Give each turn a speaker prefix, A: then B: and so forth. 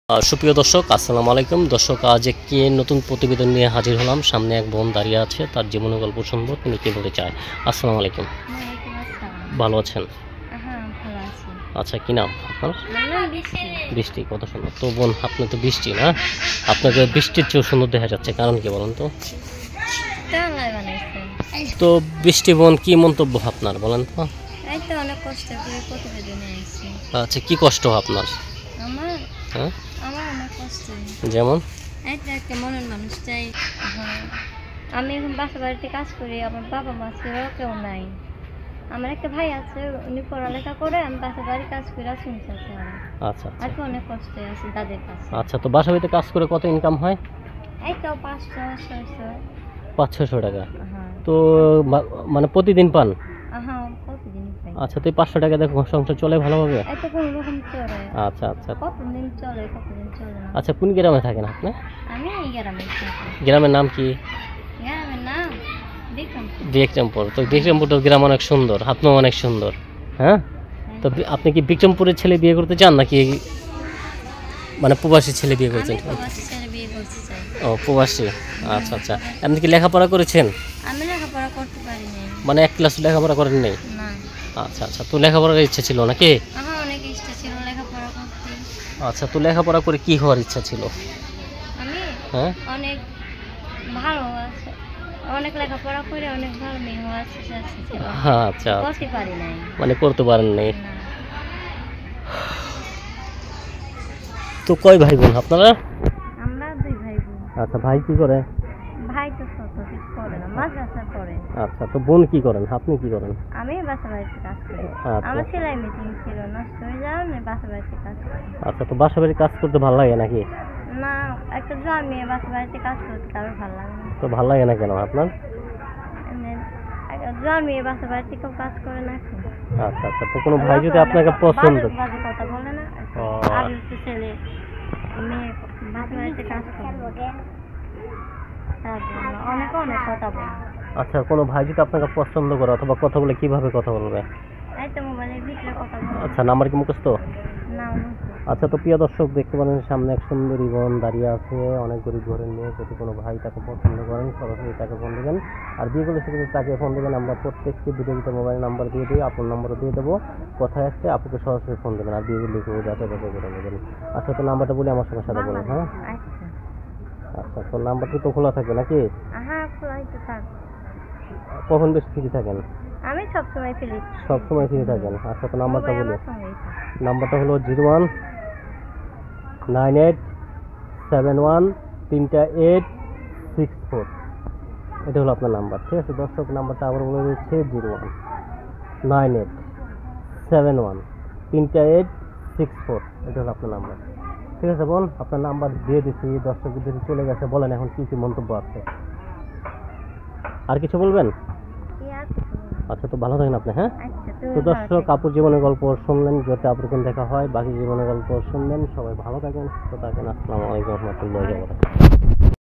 A: সুপ্রিয় দর্শক, আসসালামু আলাইকুম। দর্শক, আজ একটি নতুন প্রতিবেদন নিয়ে হাজির হলাম। সামনে এক বোন দাঁড়িয়ে আছে, তার জীবনের গল্প শুনবো। তিনি কি বলতে চায়? আসসালামু আলাইকুম।
B: ওয়ালাইকুম আসসালাম।
A: ভালো আছেন?
B: হ্যাঁ, ভালো আছি।
A: আচ্ছা, কি নাম আপনার?
B: আমার নাম বৃষ্টি।
A: বৃষ্টি, কত সুন্দর তো বোন। আপনি তো বৃষ্টি না, আপনাকে বৃষ্টির চেয়েও সুন্দর দেখা যাচ্ছে, কারণ কি বলেন তো?
B: টাঙ্গায় বানাইছে।
A: তো বৃষ্টি বোন, কি মন্তব্য আপনার বলেন তো?
B: এই তো অনেক কষ্ট করে প্রতিবেদনে আইছি।
A: আচ্ছা, কি কষ্ট আপনার?
B: আমার
A: হ্যাঁ,
B: আমার অনেক কষ্ট।
A: যেমন?
B: এই তো একটা মনের মানুষ চাই। হ্যাঁ, আমি এখন বাসা বাড়িতে কাজ করি, আমার বাবা মা ছেড়েও কেউ নাই। আমার একটা ভাই আছে, উনি পড়ালেখা করে, আমি বাসা বাড়ি কাজ করে শুনছি আছে।
A: আচ্ছা
B: আর কি অনেক কষ্টে আছে তাদের কাছে।
A: আচ্ছা, তো বাসা বাড়িতে কাজ করে কত ইনকাম হয়?
B: এই তো 500-600।
A: 500-600 টাকা?
B: হ্যাঁ
A: তো মানে প্রতিদিন পান?
B: হ্যাঁ, প্রতিদিনই পাই।
A: আচ্ছা, তো এই 500 টাকা দেখো সংসার চলে ভালোভাবে?
B: এত কোনো রকম চলে।
A: আচ্ছা আচ্ছা
B: কতদিন চলে কতদিন চলে না।
A: আচ্ছা, কোন গ্রামে থাকেন আপনি?
B: আমি এই গ্রামে থাকি।
A: গ্রামের নাম কি?
B: গ্রামের নাম বিক্রমপুর।
A: বিক্রমপুর। তো বিক্রমপুরের গ্রাম অনেক সুন্দর, আপনিও অনেক সুন্দর। হ্যাঁ, তো আপনি কি বিক্রমপুরের ছেলে বিয়ে করতে চান, নাকি মানে প্রবাসী ছেলে বিয়ে করতে
B: আমি
A: চান?
B: প্রবাসী ছেলে বিয়ে করতে চাই।
A: ও, প্রবাসী। আচ্ছা আচ্ছা, আপনি কি লেখাপড়া করেছেন?
B: আমি লেখাপড়া করতে পারি নাই।
A: মানে এক ক্লাস লেখাপড়া করেন নাই?
B: না।
A: আচ্ছা আচ্ছা, তো লেখাপড়ার ইচ্ছা ছিল নাকি?
B: আমার অনেক ইচ্ছা ছিল লেখাপড়া করতে।
A: আচ্ছা, তো লেখাপড়া করে কি হওয়ার ইচ্ছা ছিল?
B: আমি
A: হ্যাঁ,
B: অনেক ভালো আছে, অনেক লেখাপড়া করে অনেক ভালো মেয়ে হওয়ার ইচ্ছা ছিল।
A: হ্যাঁ, আচ্ছা
B: করতে পারি নাই।
A: মানে করতে পারেন নাই।
B: না।
A: তো কয় ভাই বোন আপনারা?
B: আমরা 2 ভাই বোন।
A: আচ্ছা, ভাই কি করে?
B: ভাই তো ছোট, কিছু করে না, মাদ্রাসা পড়ে।
A: আচ্ছা, তো বোন কি করেন, আপনি কি করেন?
B: আমি বাসা বাড়িতে কাজ করি।
A: আচ্ছা
B: আমার সেলাই মেশিন ছিল, নষ্ট হয়ে যাওয়ার, আমি বাসা বাড়িতে কাজ করি।
A: আচ্ছা, তো বাসা বাড়ি কাজ করতে ভালো লাগে নাকি?
B: না, একটা জোয়ান মেয়ে বাসা বাড়িতে কাজ করতে কারোর ভালো লাগে না।
A: তো ভালো লাগে না কেন আপনার?
B: এমনি একটা জোয়ান মেয়ে বাসা বাড়িতে কেউ কাজ করে না এখন।
A: আচ্ছা আচ্ছা, তো কোনো ভাই যদি আপনাকে পছন্দ?
B: বাজে বাজে কথা বলে না।
A: ও,
B: আর হচ্ছে ছেলে মেয়ে বাসা বাড়িতে কাজ করে, তার জন্য অনেক অনেক কথা বলে।
A: আচ্ছা, কোনো ভাই যদি আপনাকে পছন্দ করে, অথবা কথা বলে, কিভাবে কথা বলবে?
B: এই তো মোবাইলের ভিতরে কথা বলে।
A: আচ্ছা, নাম্বার কি মুখস্থ?
B: না,
A: আচ্ছা, তো প্রিয় দর্শক, দেখতে পারেন সামনে এক সুন্দরী বোন দাঁড়িয়ে আছে, অনেক গরিব ঘরের মেয়ে। যদি কোনো ভাই তাকে পছন্দ করেন, সরাসরি তাকে ফোন দেবেন। আর বিয়ে করলে সেক্ষেত্রে তাকে ফোন দেবেন। আমরা প্রত্যেককে ভিডিওতে মোবাইল নাম্বার দিয়ে দিই, আপনার নাম্বারও দিয়ে দেবো। কথায় আসছে আপুকে সরাসরি ফোন দেবেন, আর বিয়ে করলে কেউ যাতে যাতে করে দেবেন। আচ্ছা, তো নাম্বারটা বলি, আমার সঙ্গে সাথে বলুন। হ্যাঁ,
B: আচ্ছা।
A: আচ্ছা, তো নাম্বারটি তো খোলা থাকবে নাকি?
B: হ্যাঁ, খোলাই তো থাক।
A: কখন বেশি ফ্রি থাকেন?
B: আমি সবসময় ফ্রি।
A: সব সময় ফ্রি থাকেন? আচ্ছা, তো নাম্বারটা বলি।
B: আমার সঙ্গেই থাকে।
A: নাম্বারটা হলো 0198713864। এটা হলো আপনার নাম্বার, ঠিক আছে? দর্শক, নাম্বারটা আবার বলে দিচ্ছে 0198713864। এটা হলো আপনার নাম্বার, ঠিক আছে বোন? আপনার নাম্বার দিয়ে দিচ্ছি। দর্শক যদি চলে গেছে, বলেন এখন কি কি মন্তব্য আছে, আর কিছু বলবেন?
B: কি আর কিছু বলবো?
A: আচ্ছা, তো ভালো থাকেন আপনি। হ্যাঁ,
B: আচ্ছা,
A: তো
B: তুমি ভালো
A: দর্শক,
B: থেকো।
A: আপুর জীবনের গল্প শুনলেন, যাতে আপুর কোন দেখা হয়, বাকি জীবনের গল্প শুনলেন। সবাই ভালো থাকেন, সুস্থ থাকেন। আসসালামু আলাইকুম রহমতুল্লাহি ওয়া বারাকাতুহু।